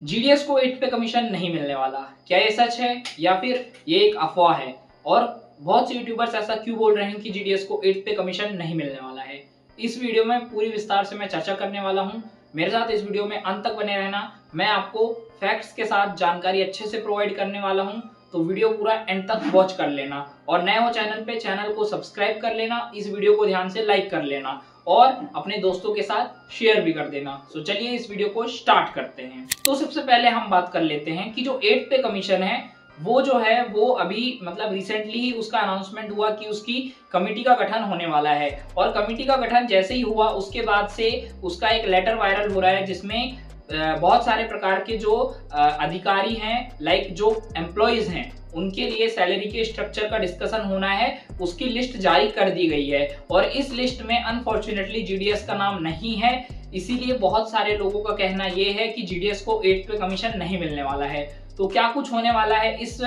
GDS को 8 पे commission नहीं मिलने वाला, क्या ये सच है या फिर ये एक अफवाह है? और बहुत से यूट्यूबर्स ऐसा क्यों बोल रहे हैं कि जीडीएस को 8 पे कमीशन नहीं मिलने वाला है? इस वीडियो में पूरी विस्तार से मैं चर्चा करने वाला हूं। मेरे साथ इस वीडियो में अंत तक बने रहना। मैं आपको फैक्ट्स के साथ जानकारी अच्छे से प्रोवाइड करने वाला हूं, तो वीडियो पूरा एंड तक वॉच कर लेना। और नए हो चैनल पे, चैनल को सब्सक्राइब कर लेना, इस वीडियो को ध्यान से लाइक कर लेना और अपने दोस्तों के साथ शेयर भी कर देना। तो चलिए इस वीडियो को स्टार्ट करते हैं। तो सबसे पहले हम बात कर लेते हैं कि जो 8 पे कमीशन है वो जो है वो अभी रिसेंटली ही उसका अनाउंसमेंट हुआ कि उसकी कमेटी का गठन होने वाला है। और कमेटी का गठन जैसे ही हुआ उसके बाद से उसका एक लेटर वायरल हो रहा है जिसमें बहुत सारे प्रकार के जो अधिकारी हैं, लाइक जो एम्प्लॉइज हैं, उनके लिए सैलरी के स्ट्रक्चर का डिस्कशन होना है, उसकी लिस्ट जारी कर दी गई है। और इस लिस्ट में अनफॉर्चुनेटली जीडीएस का नाम नहीं है, इसीलिए बहुत सारे लोगों का कहना यह है कि जीडीएस को 8 पे कमीशन नहीं मिलने वाला है। तो क्या कुछ होने वाला है इस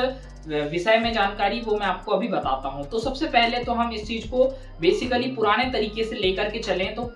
विषय में जानकारी, वो मैं आपको अभी बताता हूं। तो सबसे पहले तो हम इस चीज को बेसिकली पुराने तरीके से लेकर के चलें तो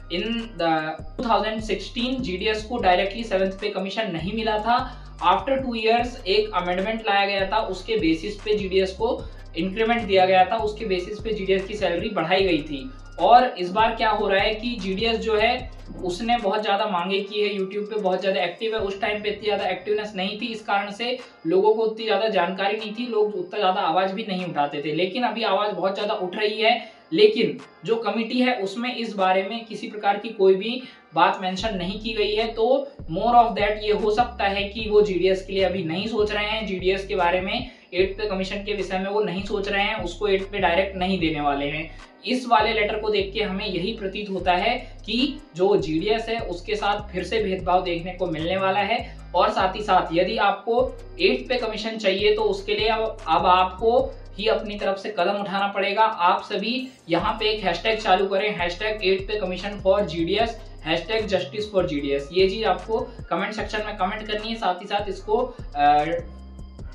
इन 2016 जीडीएस को डायरेक्टली 7th पे कमीशन नहीं मिला था। आफ्टर 2 इयर्स एक अमेंडमेंट लाया गया था, उसके बेसिस पे जीडीएस को इंक्रीमेंट दिया गया था, उसके बेसिस पे जीडीएस की सैलरी बढ़ाई गई थी। और इस बार क्या हो रहा है कि जीडीएस जो है उसने बहुत ज्यादा मांगे की है, यूट्यूब पे बहुत ज्यादा एक्टिव है। उस टाइम पे इतनी ज्यादा एक्टिवनेस नहीं थी, इस कारण से लोगों को उतनी ज्यादा जानकारी नहीं थी, लोग उतना ज्यादा आवाज भी नहीं उठाते थे। लेकिन अभी आवाज बहुत ज्यादा उठ रही है। लेकिन जो कमिटी है उसमें इस बारे में किसी प्रकार की कोई भी बात मेंशन नहीं की गई है। तो मोर ऑफ दैट ये हो सकता है कि वो जीडीएस के लिए अभी नहीं सोच रहे हैं, जीडीएस के बारे में 8 पे कमीशन के विषय में वो नहीं सोच रहे हैं, उसको 8 पे डायरेक्ट नहीं देने वाले हैं। इस वाले लेटर को देख के हमें यही प्रतीत होता है कि जो जीडीएस है उसके साथ फिर से भेदभाव देखने को मिलने वाला है। और साथ ही साथ यदि आपको 8 पे कमीशन चाहिए तो उसके लिए अब आपको ही अपनी तरफ से कदम उठाना पड़ेगा। आप सभी यहाँ पे एक हैशटैग चालू करें, हैशटैग 8 पे commission for GDS, hashtag justice for GDS. ये चीज आपको कमेंट सेक्शन में कमेंट करनी है। साथ ही साथ इसको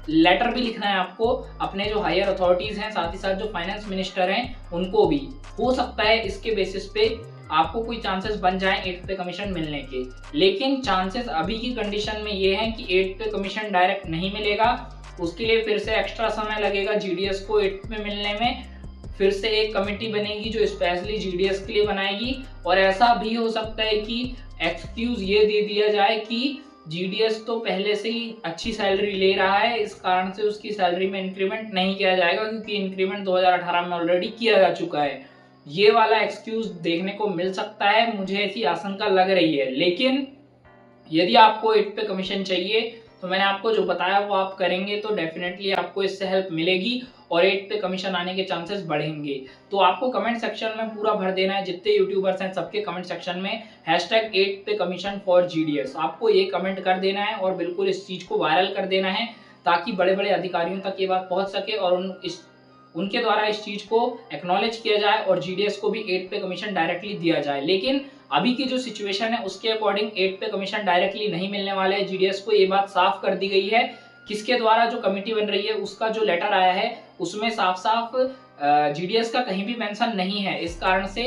लेटर भी लिखना है आपको अपने जो हायर अथॉरिटीज हैं, साथ ही साथ जो फाइनेंस मिनिस्टर हैं उनको भी। हो सकता है इसके बेसिस पे आपको कोई चांसेस बन जाए 8 पे कमीशन मिलने के। लेकिन चांसेस अभी की कंडीशन में ये हैं कि 8 पे कमीशन डायरेक्ट नहीं मिलेगा, उसके लिए फिर से एक्स्ट्रा समय लगेगा जीडीएस को 8 पे मिलने में। फिर से एक कमेटी बनेगी जो स्पेशली जीडीएस के लिए बनाएगी। और ऐसा भी हो सकता है कि एक्सक्यूज ये दे दिया जाए कि जीडीएस तो पहले से ही अच्छी सैलरी ले रहा है, इस कारण से उसकी सैलरी में इंक्रीमेंट नहीं किया जाएगा, क्योंकि इंक्रीमेंट 2018 में ऑलरेडी किया जा चुका है। ये वाला एक्सक्यूज देखने को मिल सकता है, मुझे ऐसी आशंका लग रही है। लेकिन यदि आपको 8 पे कमीशन चाहिए तो मैंने आपको जो बताया वो आप करेंगे तो डेफिनेटली आपको इससे हेल्प मिलेगी और 8 पे कमीशन आने के चांसेस बढ़ेंगे। तो आपको कमेंट सेक्शन में पूरा भर देना है, जितने यूट्यूबर्स हैं सबके कमेंट सेक्शन में हैशटैग 8 पे कमीशन फॉर जीडीएस आपको ये कमेंट कर देना है और बिल्कुल इस चीज को वायरल कर देना है, ताकि बड़े बड़े अधिकारियों तक ये बात पहुंच सके और उनके द्वारा इस चीज को एक्नॉलेज किया जाए और जीडीएस को भी 8 पे कमीशन डायरेक्टली दिया जाए। लेकिन अभी की जो सिचुएशन है उसके अकॉर्डिंग 8 पे कमीशन डायरेक्टली नहीं मिलने वाले है। जीडीएस को ये बात साफ कर दी गई है, किसके द्वारा जो कमेटी बन रही है उसका जो लेटर आया है उसमें साफ साफ जीडीएस का कहीं भी मेंशन नहीं है। इस कारण से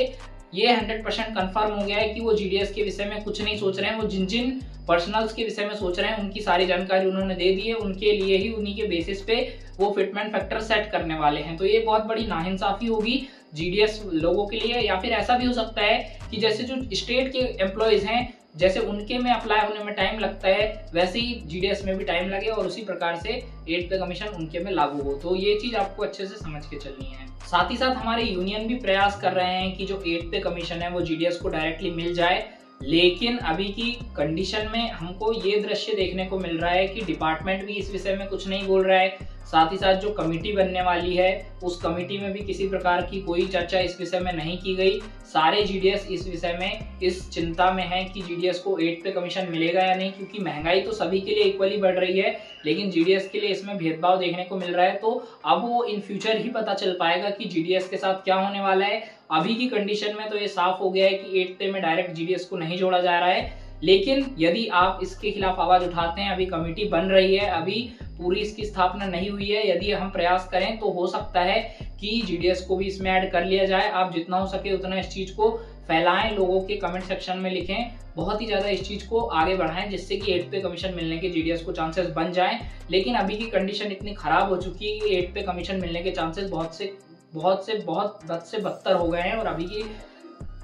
ये 100% कंफर्म हो गया है कि वो जीडीएस के विषय में कुछ नहीं सोच रहे हैं। वो जिन जिन पर्सनल्स के विषय में सोच रहे हैं उनकी सारी जानकारी उन्होंने दे दी है, उनके लिए ही उन्हीं के बेसिस पे वो फिटमेंट फैक्टर सेट करने वाले हैं। तो ये बहुत बड़ी नाइंसाफी होगी जीडीएस लोगों के लिए। या फिर ऐसा भी हो सकता है कि जैसे जो स्टेट के एम्प्लॉयज हैं, जैसे उनके में अप्लाई होने में टाइम लगता है, वैसे ही जीडीएस में भी टाइम लगे और उसी प्रकार से 8 पे कमीशन उनके में लागू हो। तो ये चीज आपको अच्छे से समझ के चलनी है। साथ ही साथ हमारे यूनियन भी प्रयास कर रहे हैं कि जो 8 पे कमीशन है वो जीडीएस को डायरेक्टली मिल जाए। लेकिन अभी की कंडीशन में हमको ये दृश्य देखने को मिल रहा है कि डिपार्टमेंट भी इस विषय में कुछ नहीं बोल रहा है। साथ ही साथ जो कमेटी बनने वाली है उस कमेटी में भी किसी प्रकार की कोई चर्चा इस विषय में नहीं की गई। सारे जीडीएस इस विषय में इस चिंता में है कि जीडीएस को 8 पे कमीशन मिलेगा या नहीं, क्योंकि महंगाई तो सभी के लिए इक्वली बढ़ रही है, लेकिन जीडीएस के लिए इसमें भेदभाव देखने को मिल रहा है। तो अब वो इन फ्यूचर ही पता चल पाएगा कि जीडीएस के साथ क्या होने वाला है। अभी की कंडीशन में तो ये साफ हो गया है कि 8 पे में डायरेक्ट जीडीएस को नहीं जोड़ा जा रहा है। लेकिन यदि आप इसके खिलाफ आवाज उठाते हैं, अभी कमेटी बन रही है, अभी पूरी इसकी स्थापना नहीं हुई है, यदि हम प्रयास करें तो हो सकता है कि जीडीएस को भी इसमें ऐड कर लिया जाए। आप जितना हो सके उतना इस चीज को फैलाएं, लोगों के कमेंट सेक्शन में लिखें, बहुत ही ज़्यादा इस चीज़ को आगे बढ़ाएं जिससे कि 8th पे कमीशन मिलने के जीडीएस को चांसेस बन जाएं। लेकिन अभी की कंडीशन इतनी ख़राब हो चुकी है कि 8th पे कमीशन मिलने के चांसेस बहुत बद से बदतर हो गए हैं और अभी की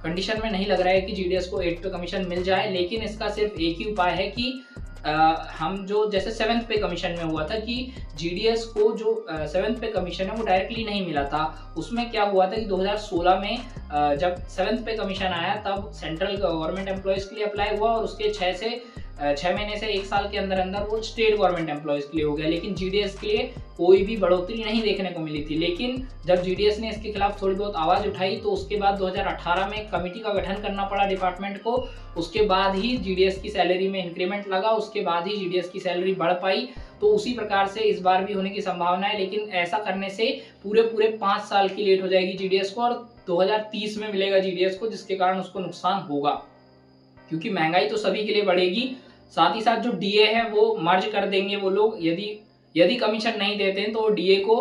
कंडीशन में नहीं लग रहा है कि जीडीएस को 8th पे कमीशन मिल जाए। लेकिन इसका सिर्फ एक ही उपाय है कि हम जो जैसे 7th पे कमीशन में हुआ था कि जीडीएस को जो 7th पे कमीशन है वो डायरेक्टली नहीं मिला था। उसमें क्या हुआ था कि 2016 में जब 7th पे कमीशन आया तब सेंट्रल गवर्नमेंट एम्प्लॉयज़ के लिए अप्लाई हुआ और उसके 6 महीने से 1 साल के अंदर अंदर वो स्टेट गवर्नमेंट एम्प्लॉयज़ के लिए हो गया। लेकिन जीडीएस के लिए कोई भी बढ़ोतरी नहीं देखने को मिली थी। लेकिन जब जीडीएस ने इसके खिलाफ थोड़ी बहुत आवाज़ उठाई तो उसके बाद 2018 में एक कमेटी का गठन करना पड़ा डिपार्टमेंट को। उसके बाद ही जीडीएस की सैलरी में इंक्रीमेंट लगा, उसके बाद ही जीडीएस की सैलरी बढ़ पाई। तो उसी प्रकार से इस बार भी होने की संभावना है। लेकिन ऐसा करने से पूरे 5 साल की लेट हो जाएगी जीडीएस को और 2030 में मिलेगा जीडीएस को, जिसके कारण उसको नुकसान होगा क्योंकि महंगाई तो सभी के लिए बढ़ेगी। साथ ही साथ जो डीए है वो मर्ज कर देंगे वो लोग, यदि कमीशन नहीं देते हैं तो डीए को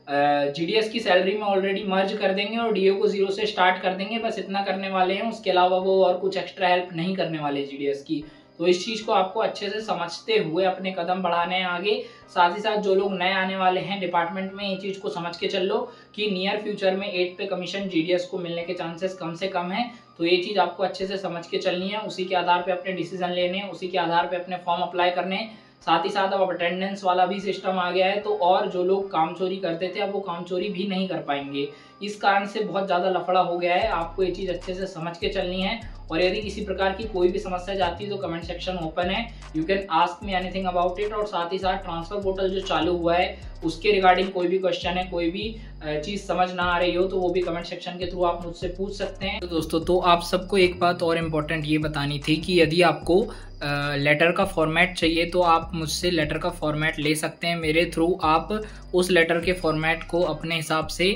जीडीएस की सैलरी में ऑलरेडी मर्ज कर देंगे और डीए को 0 से स्टार्ट कर देंगे। बस इतना करने वाले हैं, उसके अलावा वो और कुछ एक्स्ट्रा हेल्प नहीं करने वाले जीडीएस की। तो इस चीज़ को आपको अच्छे से समझते हुए अपने कदम बढ़ाने हैं आगे। साथ ही साथ जो लोग नए आने वाले हैं डिपार्टमेंट में, ये चीज़ को समझ के चल लो कि नियर फ्यूचर में 8th पे कमीशन जीडीएस को मिलने के चांसेस कम से कम है। तो ये चीज़ आपको अच्छे से समझ के चलनी है, उसी के आधार पे अपने डिसीजन लेने हैं, उसी के आधार पे अपने फॉर्म अप्लाई करने हैं। साथ ही साथ अब अटेंडेंस वाला भी सिस्टम आ गया है तो और जो लोग काम चोरी करते थे अब वो काम चोरी भी नहीं कर पाएंगे। इस कारण से बहुत ज़्यादा लफड़ा हो गया है। आपको ये चीज़ अच्छे से समझ के चलनी है और यदि किसी प्रकार की कोई भी समस्या जाती है तो कमेंट सेक्शन ओपन है, you can ask me anything about it. और साथ ही साथ ट्रांसफर पोर्टल जो चालू हुआ है उसके रिगार्डिंग कोई भी क्वेश्चन है, कोई भी चीज़ समझ ना आ रही हो तो वो भी कमेंट सेक्शन के थ्रू आप मुझसे पूछ सकते हैं। तो दोस्तों, तो आप सबको एक बात और इम्पोर्टेंट ये बतानी थी कि यदि आपको लेटर का फॉर्मेट चाहिए तो आप मुझसे लेटर का फॉर्मेट ले सकते हैं मेरे थ्रू। आप उस लेटर के फॉर्मेट को अपने हिसाब से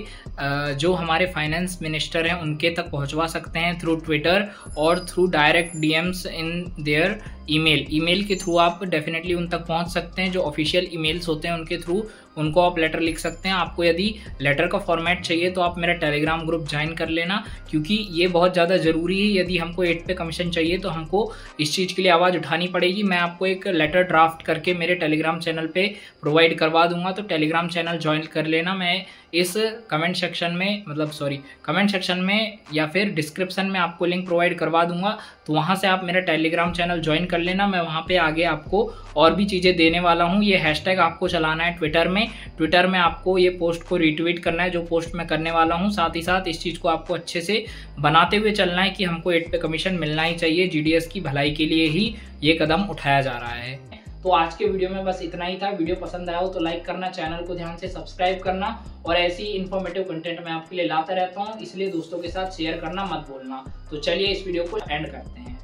जो हमारे फाइनेंस मिनिस्टर हैं उनके तक पहुंचवा सकते हैं थ्रू ट्विटर और through direct DMs in their email के थ्रू आप डेफिनेटली उन तक पहुंच सकते हैं। जो ऑफिशियल ईमेल्स होते हैं उनके थ्रू उनको आप लेटर लिख सकते हैं। आपको यदि लेटर का फॉर्मेट चाहिए तो आप मेरा टेलीग्राम ग्रुप ज्वाइन कर लेना, क्योंकि ये बहुत ज़्यादा ज़रूरी है। यदि हमको 8th पे कमीशन चाहिए तो हमको इस चीज़ के लिए आवाज़ उठानी पड़ेगी। मैं आपको एक लेटर ड्राफ्ट करके मेरे टेलीग्राम चैनल पे प्रोवाइड करवा दूंगा, तो टेलीग्राम चैनल ज्वाइन कर लेना। मैं इस कमेंट सेक्शन में या फिर डिस्क्रिप्शन में आपको लिंक प्रोवाइड करवा दूंगा, तो वहाँ से आप मेरा टेलीग्राम चैनल ज्वाइन कर लेना। मैं वहाँ पे आगे आपको और भी चीज़ें देने वाला हूँ। ये हैशटैग आपको चलाना है ट्विटर में आपको ये पोस्ट को रीट्वीट करना है जो पोस्ट मैं करने वाला हूँ। साथ ही साथ इस चीज़ को आपको अच्छे से बनाते हुए चलना है कि हमको 8th पे कमीशन मिलना ही चाहिए। जीडीएस की भलाई के लिए ही ये कदम उठाया जा रहा है। तो आज के वीडियो में बस इतना ही था। वीडियो पसंद आया हो तो लाइक करना, चैनल को ध्यान से सब्सक्राइब करना और ऐसी इन्फॉर्मेटिव कंटेंट मैं आपके लिए लाता रहता हूँ, इसलिए दोस्तों के साथ शेयर करना मत भूलना। तो चलिए इस वीडियो को एंड करते हैं।